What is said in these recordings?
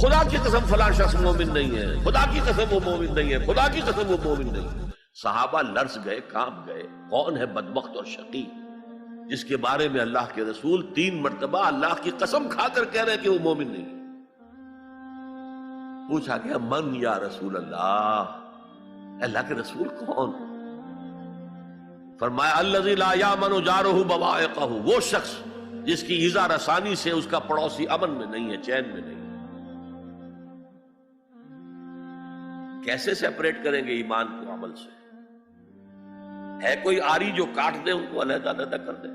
خدا کی قسم فلاں شخص مومن نہیں ہے، خدا کی قسم وہ مومن نہیں ہے، خدا کی قسم وہ مومن نہیں ہے۔ صحابہ لرز گئے، کانپ گئے، کون ہے بدبخت اور شقی جس کے بارے میں اللہ کے رسول 3 مرتبہ اللہ کی قسم کھا کر کہہ رہے کہ وہ مومن نہیں ہے؟ پوچھا گیا من یا رسول اللہ، اللہ کے رسول کون؟ فرمایا الذی لا یامن جارہ بوائقہ، وہ شخص جس کی ایذا رسانی سے اس کا پڑوسی امن میں نہیں ہے، چین میں نہیں ہے۔ کیسے سیپریٹ کریں گے ایمان کو عمل سے؟ ہے کوئی آری جو کاٹ دے ان کو علیحدہ علیحدہ کر دے؟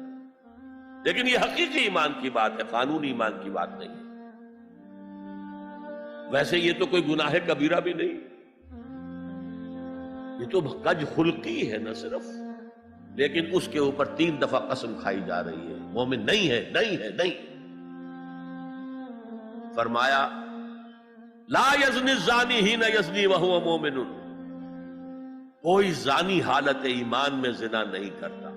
لیکن یہ حقیقی ایمان کی بات ہے، قانونی ایمان کی بات نہیں ہے۔ ویسے یہ تو کوئی گناہ کبیرہ بھی نہیں، یہ تو کج خلقی ہے نہ صرف، لیکن اس کے اوپر 3 دفعہ قسم کھائی جا رہی ہے مومن نہیں ہے، نہیں ہے، نہیں۔ فرمایا لا یزنی الزانی حین یزنی وہو مومن، کوئی زانی حالت ایمان میں زنا نہیں کرتا۔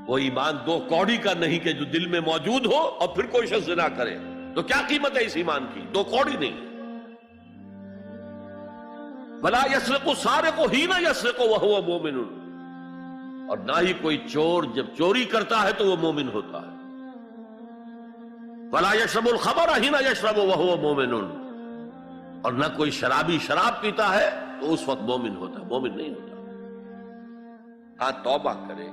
وہ ایمان 2 کوڑی کا نہیں کہ جو دل میں موجود ہو اور پھر کوئی شخص زنا کرے، تو کیا قیمت ہے اس ایمان کی؟ 2 کوڑی نہیں۔ ولا یسرق السارق حین یسرق وہو مومن، اور نہ ہی کوئی چور جب چوری کرتا ہے تو وہ مومن ہوتا ہے۔ ولا یشرب الخمر حین یشرب وہو مومن، اور نہ کوئی شرابی شراب پیتا ہے تو اس وقت مومن ہوتا ہے، مومن نہیں ہوتا۔ ہاں توبہ کرے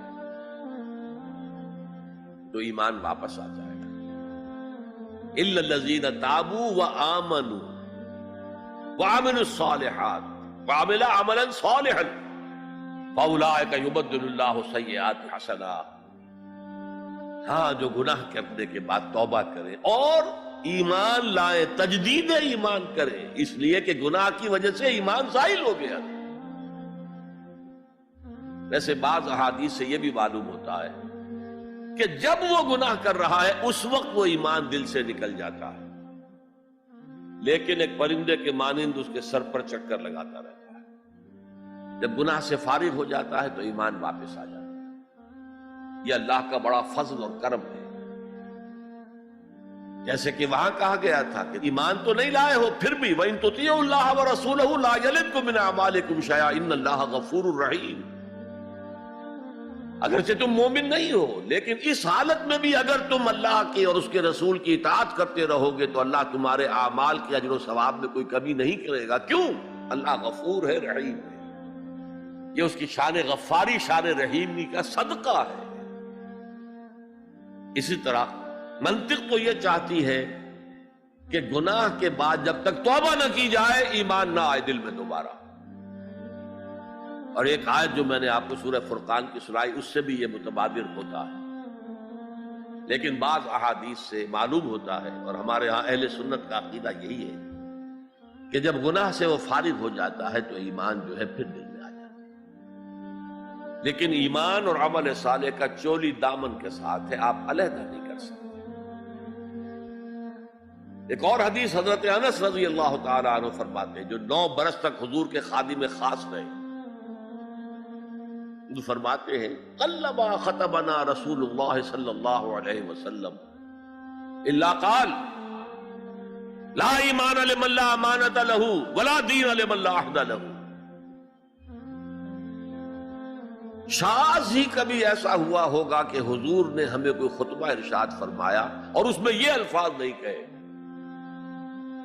تو ایمان واپس آ جائے گا۔ الا الذین تابوا وآمنوا وعملوا الصالحات وعملوا عملا صالحا فاولئک یبدل اللہ سیئات حسنات۔ ہاں جو گناہ کرنے کے بعد توبہ کرے اور ایمان لائے، تجدید ایمان کرے، اس لیے کہ گناہ کی وجہ سے ایمان زائل ہو گیا۔ ویسے بعض احادیث سے یہ بھی معلوم ہوتا ہے کہ جب وہ گناہ کر رہا ہے اس وقت وہ ایمان دل سے نکل جاتا ہے، لیکن ایک پرندے کے مانند اس کے سر پر چکر لگاتا رہتا ہے۔ جب گناہ سے فارغ ہو جاتا ہے تو ایمان واپس آ جاتا ہے۔ یہ اللہ کا بڑا فضل اور کرم ہے۔ جیسے کہ وہاں کہا گیا تھا کہ ایمان تو نہیں لائے ہو پھر بھی وَإِن تُطِيعُوا اللَّهَ وَرَسُولَهُ لَا يَلِدْكُم مِّنْ أَعْمَالِكُمْ شَيْئًا إِنَّ اللَّهَ غَفُورٌ رَحِيمٌ۔ اگرچہ تم مومن نہیں ہو، لیکن اس حالت میں بھی اگر تم اللہ کی اور اس کے رسول کی اطاعت کرتے رہو گے تو اللہ تمہارے اعمال کے اجر و ثواب میں کوئی کمی نہیں کرے گا۔ کیوں؟ اللہ غفور ہے، رحیم ہے۔ یہ اس کی شان غفاری، شان رحیمی کا صدقہ ہے۔ اسی طرح منطق تو یہ چاہتی ہے کہ گناہ کے بعد جب تک توبہ نہ کی جائے ایمان نہ آئے دل میں دوبارہ۔ اور ایک آیت جو میں نے آپ کو سورہ فرقان کی سنائی اس سے بھی یہ متبادر ہوتا ہے، لیکن بعض احادیث سے معلوم ہوتا ہے، اور ہمارے ہاں اہل سنت کا عقیدہ یہی ہے کہ جب گناہ سے وہ فارغ ہو جاتا ہے تو ایمان جو ہے پھر دل میں آ جاتا ہے۔ لیکن ایمان اور عمل صالح کا چولی دامن کے ساتھ ہے، آپ علیحدہ نہیں کر سکتے۔ ایک اور حدیث حضرت انس رضی اللہ تعالی عنہ فرماتے ہیں، جو 9 برس تک حضور کے خادم خاص رہے، جو فرماتے ہیں قلما خطبنا رسول اللہ صلی اللہ علیہ وسلم الا قال لا ایمان لمن لا امانت له ولا دین لمن لا عہد له۔ شاذ ہی کبھی ایسا ہوا ہوگا کہ حضور نے ہمیں کوئی خطبہ ارشاد فرمایا اور اس میں یہ الفاظ نہیں کہے،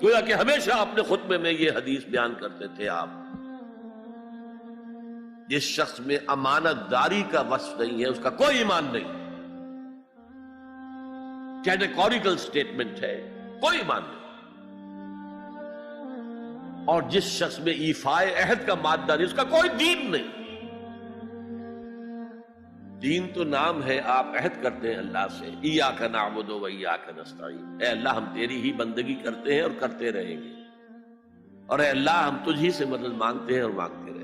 گویا کہ ہمیشہ اپنے خطبے میں یہ حدیث بیان کرتے تھے آپ، جس شخص میں امانت داری کا وصف نہیں ہے اس کا کوئی ایمان نہیں، کیٹیگوریکل سٹیٹمنٹ ہے، کوئی ایمان نہیں۔ اور جس شخص میں ایفائے عہد کا مادہ نہیں اس کا کوئی دین نہیں۔ دین تو نام ہے، آپ عہد کرتے ہیں اللہ سے ایاک نعبد و ایاک نستعین، اے اللہ ہم تیری ہی بندگی کرتے ہیں اور کرتے رہیں گے، اور اے اللہ ہم تجھ ہی سے مدد مانگتے ہیں اور مانگتے رہیں گے۔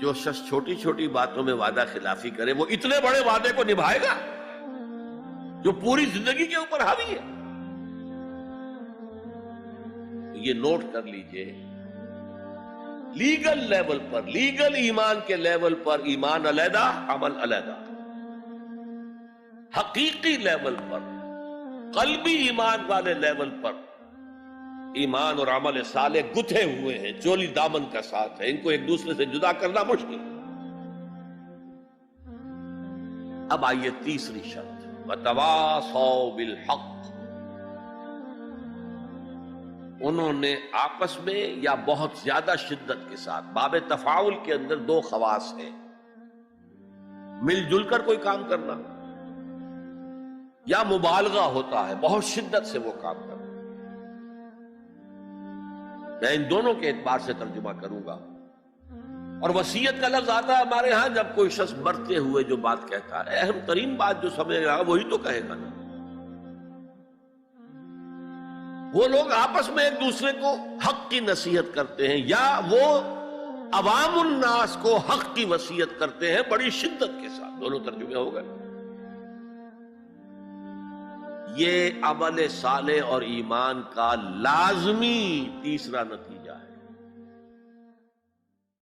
جو شخص چھوٹی چھوٹی باتوں میں وعدہ خلافی کرے وہ اتنے بڑے وعدے کو نبھائے گا جو پوری زندگی کے اوپر حاوی ہے۔ یہ نوٹ کر لیجئے، لیگل لیول پر، لیگل ایمان کے لیول پر ایمان علیحدہ، عمل علیحدہ۔ حقیقی لیول پر قلبی ایمان والے لیول پر ایمان اور عمل صالح گتھے ہوئے ہیں، چولی دامن کا ساتھ ہے، ان کو ایک دوسرے سے جدا کرنا مشکل۔ اب آئیے تیسری شرط، وَتَوَاصَوْا بِالْحَقِّ۔ انہوں نے آپس میں یا بہت زیادہ شدت کے ساتھ، باب تفاعل کے اندر دو خواص ہیں، مل جل کر کوئی کام کرنا یا مبالغہ ہوتا ہے، بہت شدت سے وہ کام کرنا۔ میں ان دونوں کے اعتبار سے ترجمہ کروں گا۔ اور وصیت کا لفظ آتا ہے ہمارے ہاں جب کوئی شخص مرتے ہوئے جو بات کہتا ہے، اہم ترین بات جو سمجھ رہا وہی تو کہے گا نا۔ وہ لوگ آپس میں ایک دوسرے کو حق کی نصیحت کرتے ہیں یا وہ عوام الناس کو حق کی وصیت کرتے ہیں بڑی شدت کے ساتھ، دونوں ترجمے ہو گئے۔ یہ عمل صالح اور ایمان کا لازمی تیسرا نتیجہ